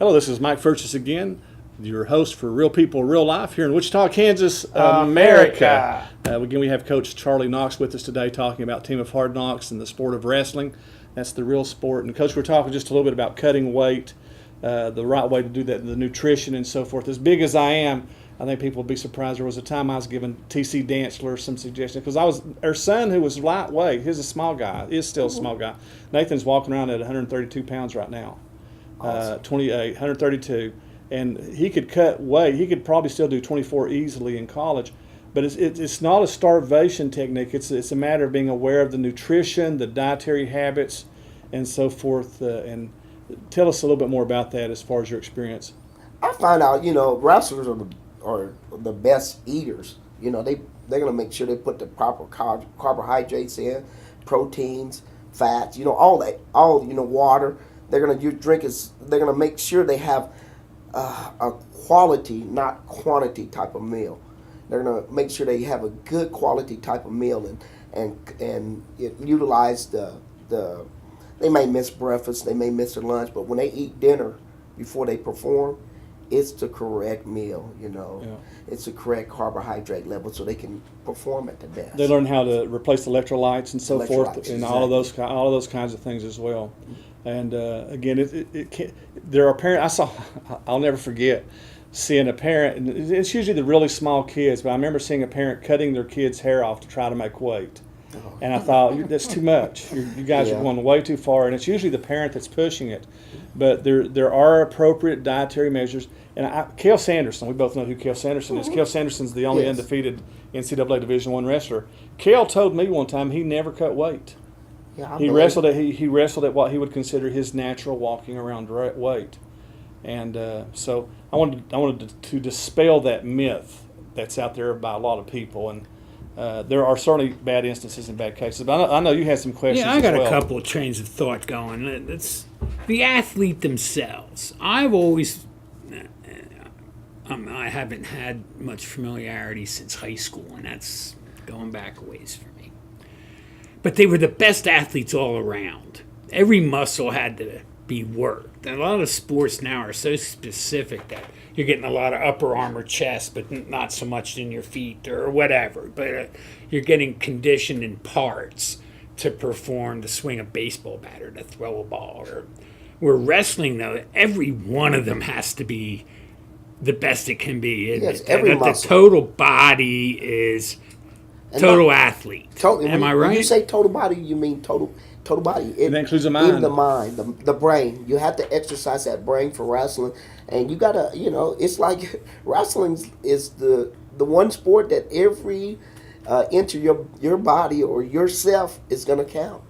Hello, this is Mike Furchess again, your host for Real People, Real Life here in Wichita, Kansas, America. Again, we have Coach CharlieKnox with us today talking about Team of Hard Knocks and the sport of wrestling. That's the real sport. And, Coach, we're talking just a little bit about cutting weight, the right way to do that, the nutrition and so forth. As big as I am, I think people would be surprised. There was a time I was giving T.C. Dantzler some suggestions because our son who was lightweight, he's a small guy, is still a small guy. Nathan's walking around at 132 pounds right now. Awesome. 28, 132, and he could cut weight. He could probably still do 24 easily in college, but it's not a starvation technique. It's a matter of being aware of the nutrition, the dietary habits, and so forth. And tell us a little bit more about that as far as your experience. I find out, wrestlers are the best eaters. They're going to make sure they put the proper carbohydrates in, proteins, fats, all that, water. They're going to make sure they have a quality, not quantity type of meal. They're going to make sure they have a good quality type of meal and utilize they may miss breakfast, they may miss their lunch, but when they eat dinner before they perform, it's the correct meal, Yeah. It's the correct carbohydrate level so they can perform at the best. They learn how to replace electrolytes and so forth, and exactly. all of those kinds of things as well. And again, there are parents. I'll never forget seeing a parent, and it's usually the really small kids, but I remember seeing a parent cutting their kid's hair off to try to make weight. Oh. And I thought, that's too much. You guys are going way too far, and it's usually the parent that's pushing it. But there are appropriate dietary measures. And Cale Sanderson, we both know who Cale Sanderson is. Cale Sanderson's the only undefeated NCAA Division I wrestler. Cale told me one time he never cut weight. Yeah, he wrestled at what he would consider his natural walking around weight, and so I wanted to dispel that myth that's out there by a lot of people, and there are certainly bad instances and bad cases. But I know you had some questions. Yeah, I got a couple of trains of thought going. It's the athlete themselves. I've always I haven't had much familiarity since high school, and that's going back a ways for me. But they were the best athletes all around. Every muscle had to be worked. And a lot of sports now are so specific that you're getting a lot of upper arm or chest, but not so much in your feet or whatever. But you're getting conditioned in parts to perform, to swing a baseball bat or to throw a ball. Where wrestling, though, every one of them has to be the best it can be. Yes, every muscle. The total body is... Total athlete. Am I right? When you say total body, you mean total body. It includes the mind. Even the mind, the brain. You have to exercise that brain for wrestling. And you got to, it's like wrestling is the one sport that every inch of your body or yourself is going to count.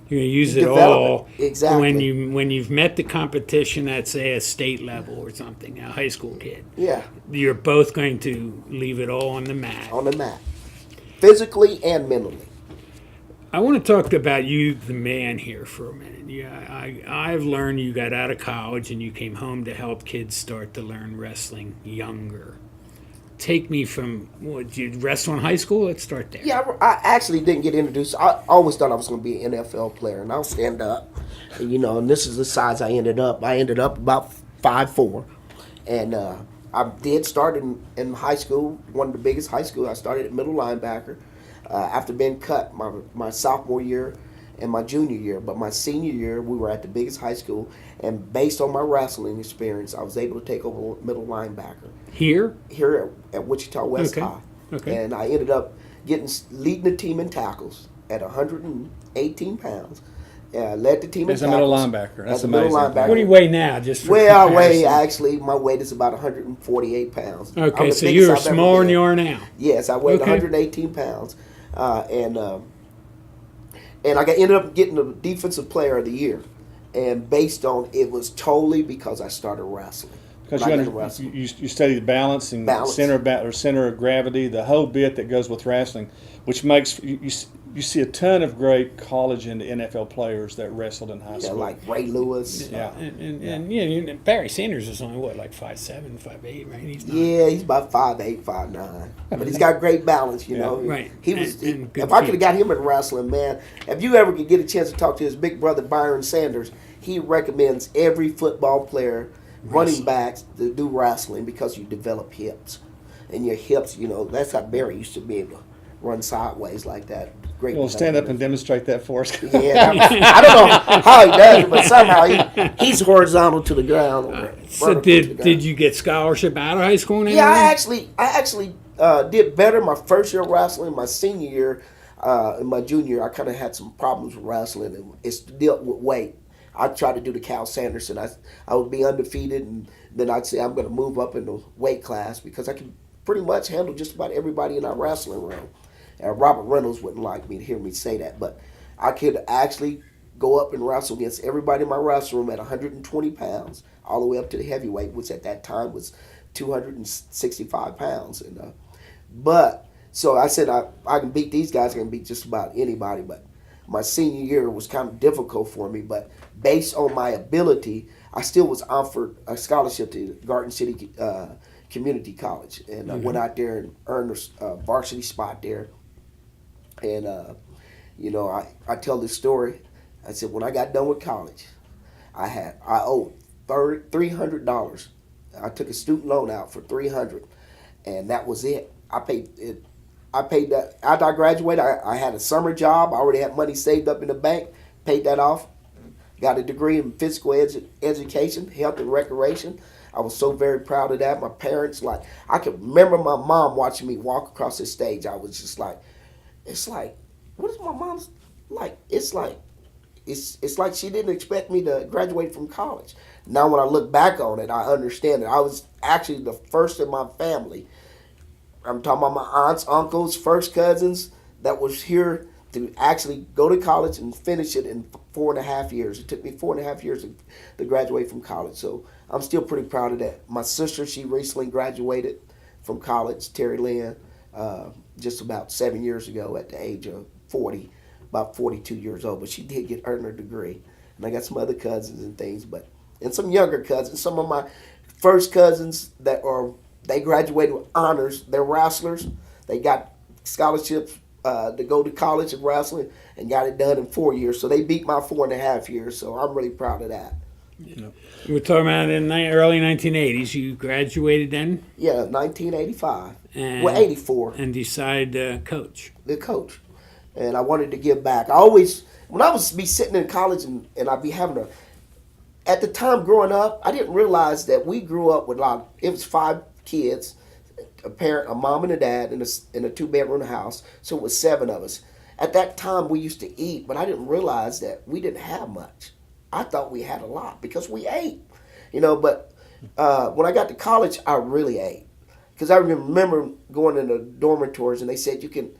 You're going to use it all. Exactly. When you've met the competition at, say, a state level or something, a high school kid. Yeah. You're both going to leave it all on the mat. On the mat. Physically and mentally. I want to talk about you, the man, here for a minute. Yeah, I've learned you got out of college and you came home to help kids start to learn wrestling younger. Take me from, did you wrestle in high school? Let's start there. Yeah, I actually didn't get introduced. I always thought I was going to be an NFL player, and I'll stand up. And this is the size I ended up. I ended up about 5'4", and I did start in high school, one of the biggest high schools. I started at middle linebacker after being cut my sophomore year and my junior year. But my senior year, we were at the biggest high school, and based on my wrestling experience, I was able to take over middle linebacker. Here at Wichita West High. Okay. And I ended up leading the team in tackles at 118 pounds. Led the team in tackles. As a middle linebacker. That's amazing. What do you weigh now? My weight is about 148 pounds. Okay, so you're smaller than you are now. Yes, I weighed 118 pounds. And I ended up getting the Defensive Player of the Year. And based on, it was totally because I started wrestling. Because you study the balance and center of gravity, the whole bit that goes with wrestling, which makes you see a ton of great college and NFL players that wrestled in high school. Like Ray Lewis. Yeah. And Barry Sanders is only, 5'7", 5'8", right? He's about 5'8", 5'9". But he's got great balance, Right. If I could have got him in wrestling, man, if you ever could get a chance to talk to his big brother, Byron Sanders, he recommends every football player running backs to do wrestling because you develop hips. And your hips, that's how Barry used to be able to run sideways like that. Great. Well, stand up and demonstrate that for us. Yeah, I don't know how he does it, but somehow he's horizontal to the ground. So did you get scholarship out of high school? Yeah, I actually did better my first year of wrestling. My senior year, and my junior year, I kind of had some problems with wrestling, and it's dealt with weight. I tried to do the Cal Sanderson. I would be undefeated, and then I'd say I'm going to move up in the weight class because I can pretty much handle just about everybody in our wrestling room. Robert Reynolds wouldn't like me to hear me say that, but I could actually go up and wrestle against everybody in my wrestling room at 120 pounds, all the way up to the heavyweight, which at that time was 265 pounds. But so I said I can beat these guys. I can beat just about anybody. But my senior year was kind of difficult for me. But based on my ability, I still was offered a scholarship to Garden City Community College, and I went out there and earned a varsity spot there. And I tell this story. I said when I got done with college, I owed $300. I took a student loan out for $300, and that was it. I paid it. I paid that after I graduated. I had a summer job. I already had money saved up in the bank. Paid that off. Got a degree in physical education, health and recreation. I was so very proud of that. My parents, I could remember my mom watching me walk across the stage. I was just like, it's like, what is my mom's like? It's like she didn't expect me to graduate from college. Now when I look back on it, I understand it. I was actually the first in my family. I'm talking about my aunts, uncles, first cousins that was here to actually go to college and finish it in 4.5 years. It took me 4.5 years to graduate from college. So I'm still pretty proud of that. My sister, she recently graduated from college, Terry Lynn, just about 7 years ago at the age of 40, about 42 years old. But she did earn her degree. And I got some other cousins and things, and some younger cousins. Some of my first cousins they graduated with honors. They're wrestlers. They got scholarships to go to college in wrestling and got it done in 4 years. So they beat my 4.5 years. So I'm really proud of that. Yeah. We're talking about in the early 1980s. You graduated then? Yeah, 1985. 84. And decided to coach. The coach. And I wanted to give back. When I was sitting in college and I'd be having at the time growing up, I didn't realize that we grew up with it was 5 kids, a parent, a mom and a dad in a 2-bedroom house. So it was 7 of us. At that time, we used to eat, but I didn't realize that we didn't have much. I thought we had a lot because we ate, But when I got to college, I really ate because I remember going in the dormitories and they said you can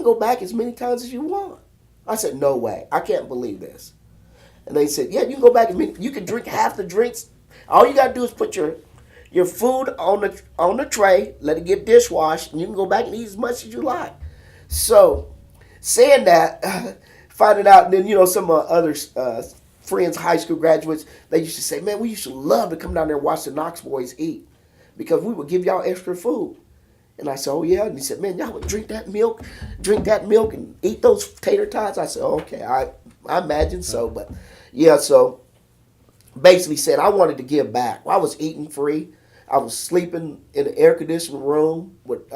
go back as many times as you want. I said no way, I can't believe this. And they said yeah, you can go back as many. You can drink half the drinks. All you gotta do is put your food on the tray, let it get dishwashed, and you can go back and eat as much as you like. So, saying that, finding out, and then some other friends, high school graduates, they used to say, man, we used to love to come down there and watch the Knox boys eat because we would give y'all extra food. And I said, oh yeah. And he said, man, y'all would drink that milk and eat those tater tots. I said, oh, okay, I imagine so. But yeah, so basically said I wanted to give back. I was eating free. I was sleeping in an air-conditioned room with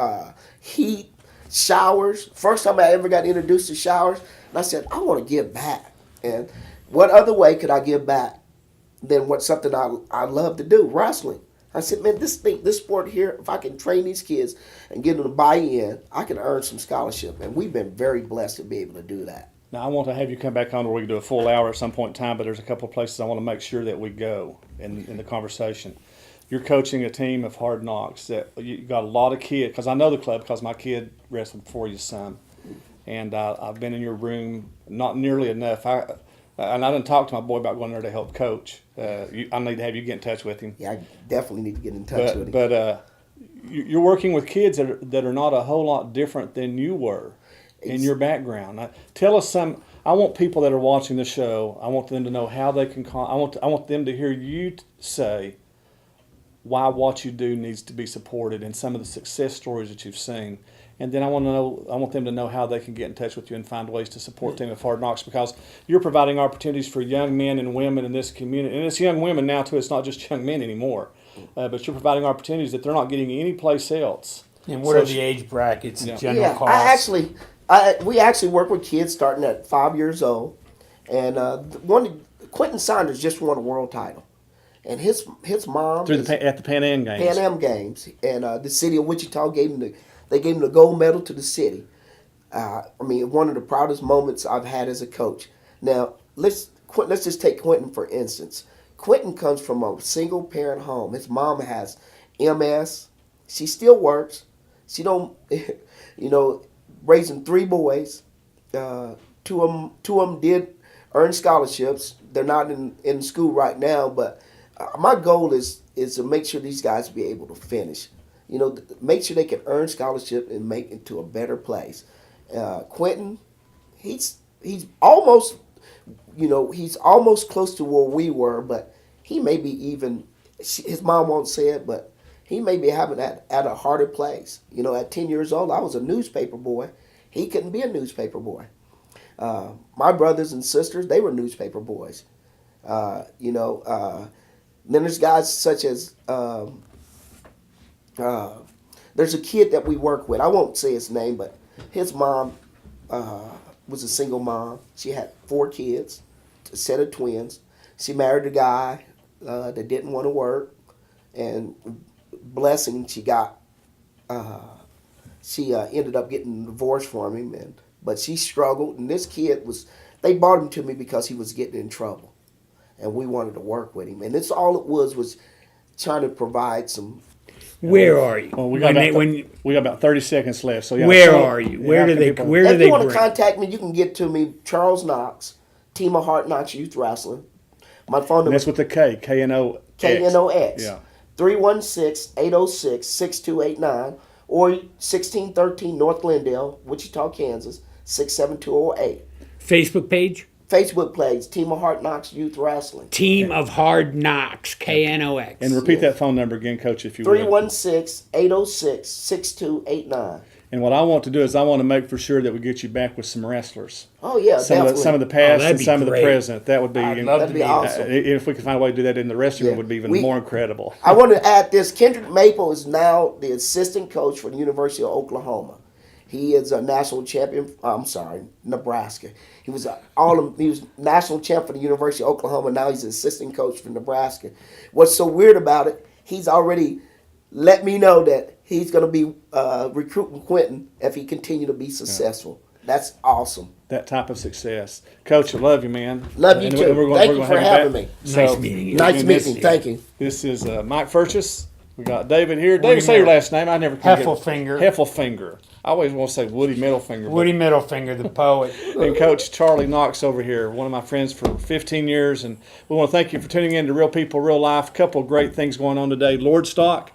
heat, showers. First time I ever got introduced to showers. And I said, I want to give back. And what other way could I give back than something I love to do, wrestling? I said, man, this sport here, if I can train these kids and get them to buy in, I can earn some scholarship. And we've been very blessed to be able to do that. Now, I want to have you come back on where we can do a full hour at some point in time, but there's a couple of places I want to make sure that we go in the conversation. You're coaching a team of Hard Knocks. That you got a lot of kids, because I know the club because my kid wrestled before you son. And I've been in your room not nearly enough. And I didn't talk to my boy about going there to help coach. I need to have you get in touch with him. Yeah, I definitely need to get in touch with him. But you're working with kids that are not a whole lot different than you were in your background. Tell us some. I want people that are watching the show, I want them to know how they can I want them to hear you say why what you do needs to be supported and some of the success stories that you've seen. And then I want them to know how they can get in touch with you and find ways to support Team of Hard Knocks, because you're providing opportunities for young men and women in this community. And it's young women now, too. It's not just young men anymore. But you're providing opportunities that they're not getting any place else. And what are the age brackets and general Yeah, costs? we actually work with kids starting at 5 years old, and Quentin Saunders just won a world title, and his mom At the Pan Am Games. Pan Am Games, and the city of Wichita gave him the gold medal to the city. One of the proudest moments I've had as a coach. Now let's just take Quentin for instance. Quentin comes from a single parent home. His mom has MS. She still works. She don't, raising 3 boys. Two of them did earn scholarships. They're not in school right now, but my goal is to make sure these guys be able to finish. Make sure they can earn scholarship and make it to a better place. Quentin, he's almost, he's almost close to where we were, but he may be even. His mom won't say it, but he may be having that at a harder place. At 10 years old, I was a newspaper boy. He couldn't be a newspaper boy. My brothers and sisters, they were newspaper boys. Then there's guys such as, there's a kid that we work with. I won't say his name, but his mom was a single mom. She had 4 kids, a set of twins. She married a guy that didn't want to work, and blessing, she ended up getting divorced from him, but she struggled. And this kid they brought him to me because he was getting in trouble, and we wanted to work with him. And that's all it was trying to provide some. Where are you? Well, we got about 30 seconds left. So yeah, where are you? Where do they? Where do If they you want to bring? contact me, you can get to me, CharlieKnox, Team of Hard Knocks Youth Wrestling. My phone And number that's with the K, KNOX. KNOX. Yeah. 316-806-6289 or 1613 North Glendale, Wichita, Kansas, 67208. Facebook page? Facebook page, Team of Hard Knocks Youth Wrestling. Team of Hard Knocks, KNOX. And repeat that phone number again, Coach, if you will. 316-806-6289. And what I want to do is I want to make for sure that we get you back with some wrestlers. Oh, yeah, definitely. Some of the past that'd and be some of the great. present. That would be, That'd be awesome. if we could find a way to do that in the restroom, Yeah. it would be even We- more incredible. I want to add this. Kendrick Maple is now the assistant coach for the University of Oklahoma. He is a national champion. Nebraska. He was national champ for the University of Oklahoma. Now he's an assistant coach for Nebraska. What's so weird about it, he's already let me know that he's going to be recruiting Quentin if he continue to be successful. That's awesome. That type of success. Coach, I love you, man. Love you And too. we're gonna- Thank we're you gonna for have having back. me. Nice meeting you. Nice and meeting you. Thank you. This is Mike Furchess. We got David here. David, say your last name. I never can get it. Heffelfinger. Heffelfinger. I always want to say Woody Middlefinger. Woody Middlefinger, the poet. And Coach CharlieKnox over here, one of my friends for 15 years. And we want to thank you for tuning in to Real People, Real Life. A couple of great things going on today. Lordstock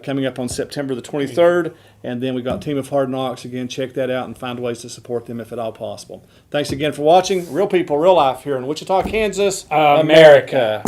coming up on September the 23rd. And then we got Team of Hard Knocks. Again, check that out and find ways to support them if at all possible. Thanks again for watching. Real People, Real Life here in Wichita, Kansas, America.